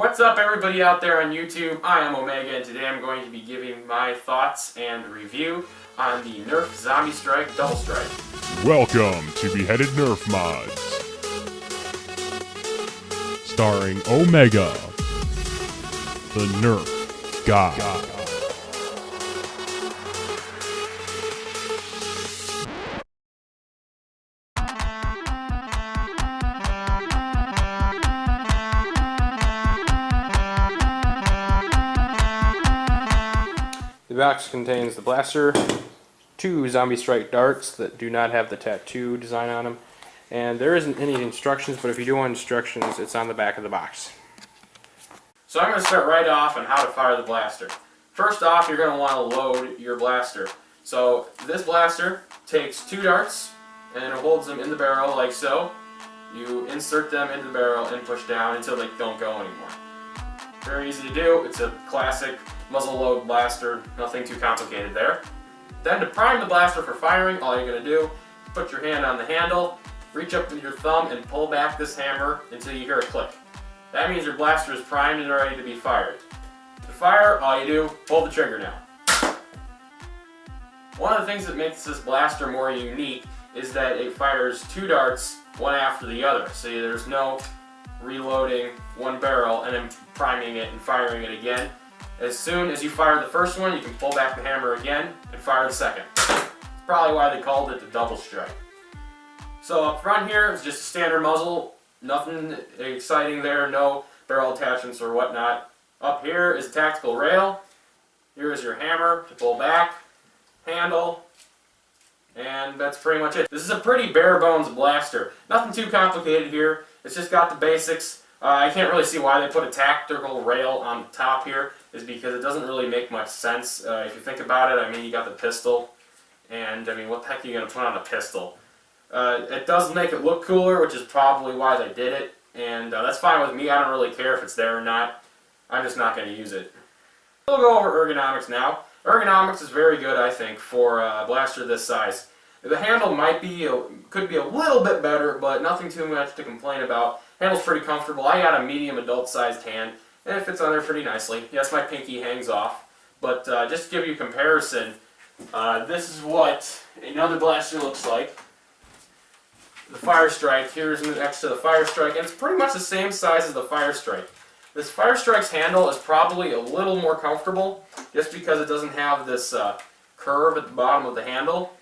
What's up, everybody out there on YouTube? I am Omega, and today I'm going to be giving my thoughts and review on the Nerf Zombiestrike Doublestrike. Welcome to Beheaded Nerf Mods, starring Omega, the Nerf God. The box contains the blaster, 2 Zombiestrike darts that do not have the tattoo design on them, and there isn't any instructions, but if you do want instructions, it's on the back of the box. So I'm going to start right off on how to fire the blaster. First off, you're going to want to load your blaster. So this blaster takes 2 darts and it holds them in the barrel like so. You insert them into the barrel and push down until they don't go anymore. Very easy to do. It's a classic muzzle load blaster, nothing too complicated there. Then to prime the blaster for firing, all you're going to do is put your hand on the handle, reach up with your thumb and pull back this hammer until you hear a click. That means your blaster is primed and ready to be fired. To fire, all you do, pull the trigger down. One of the things that makes this blaster more unique is that it fires 2 darts, one after the other. So there's no reloading one barrel and then priming it and firing it again. As soon as you fire the first one, you can pull back the hammer again and fire the second. That's probably why they called it the Doublestrike. So up front here, it's just a standard muzzle. Nothing exciting there, no barrel attachments or whatnot. Up here is a tactical rail. Here is your hammer to pull back, handle, and that's pretty much it. This is a pretty bare bones blaster. Nothing too complicated here. It's just got the basics. I can't really see why they put a tactical rail on the top here, is because it doesn't really make much sense. If you think about it, I mean, you got the pistol, and I mean, what the heck are you going to put on a pistol? It does make it look cooler, which is probably why they did it, and that's fine with me. I don't really care if it's there or not. I'm just not going to use it. We'll go over ergonomics now. Ergonomics is very good, I think, for a blaster this size. The handle could be a little bit better, but nothing too much to complain about. Handle's pretty comfortable. I got a medium adult-sized hand, and it fits on there pretty nicely. Yes, my pinky hangs off, but just to give you a comparison, this is what another blaster looks like. The Firestrike, here's next to the Firestrike, and it's pretty much the same size as the Firestrike. This Firestrike's handle is probably a little more comfortable, just because it doesn't have this curve at the bottom of the handle.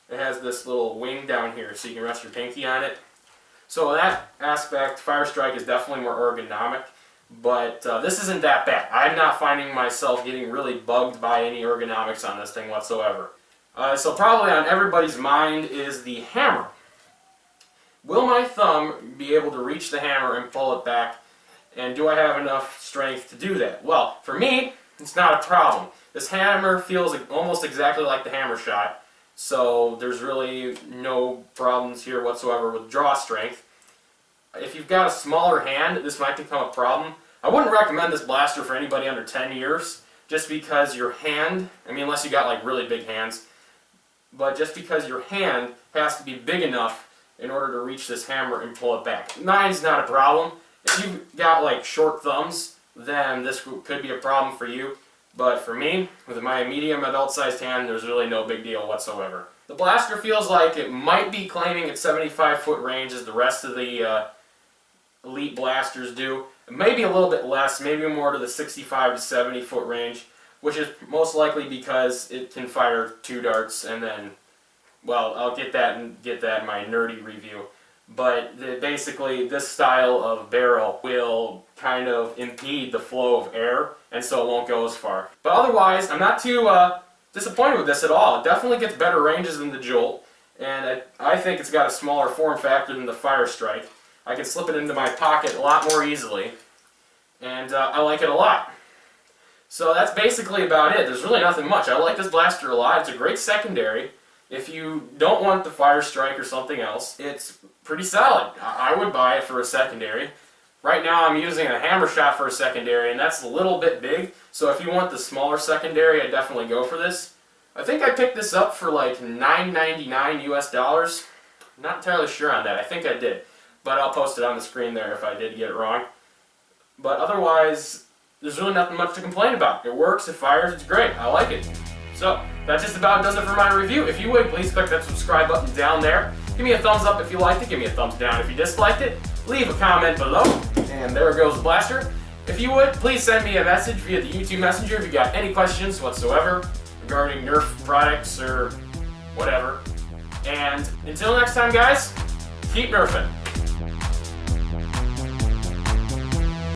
It has this little wing down here, so you can rest your pinky on it. So in that aspect, Firestrike is definitely more ergonomic, but this isn't that bad. I'm not finding myself getting really bugged by any ergonomics on this thing whatsoever. So probably on everybody's mind is the hammer. Will my thumb be able to reach the hammer and pull it back, and do I have enough strength to do that? Well, for me, it's not a problem. This hammer feels almost exactly like the hammer shot. So there's really no problems here whatsoever with draw strength. If you've got a smaller hand, this might become a problem. I wouldn't recommend this blaster for anybody under 10 years, just because your hand, I mean, unless you got like really big hands, but just because your hand has to be big enough in order to reach this hammer and pull it back. 9's not a problem. If you've got like short thumbs, then this could be a problem for you. But for me, with my medium adult-sized hand, there's really no big deal whatsoever. The blaster feels like it might be claiming its 75-foot range as the rest of the elite blasters do. Maybe a little bit less, maybe more to the 65 to 70-foot range, which is most likely because it can fire 2 darts and then, well, I'll get that in my nerdy review. But basically, this style of barrel will kind of impede the flow of air, and so it won't go as far. But otherwise, I'm not too disappointed with this at all. It definitely gets better ranges than the Jolt, and I think it's got a smaller form factor than the Firestrike. I can slip it into my pocket a lot more easily, and I like it a lot. So that's basically about it. There's really nothing much. I like this blaster a lot. It's a great secondary. If you don't want the Firestrike or something else, it's pretty solid. I would buy it for a secondary. Right now I'm using a hammer shot for a secondary, and that's a little bit big, so if you want the smaller secondary, I'd definitely go for this. I think I picked this up for like $9.99 US. Not entirely sure on that. I think I did, but I'll post it on the screen there if I did get it wrong. But otherwise, there's really nothing much to complain about. It works, it fires, it's great. I like it. So, that just about does it for my review. If you would, please click that subscribe button down there. Give me a thumbs up if you liked it. Give me a thumbs down if you disliked it. Leave a comment below. And there goes the blaster. If you would, please send me a message via the YouTube Messenger if you got any questions whatsoever regarding Nerf products or whatever. And until next time, guys, keep nerfing.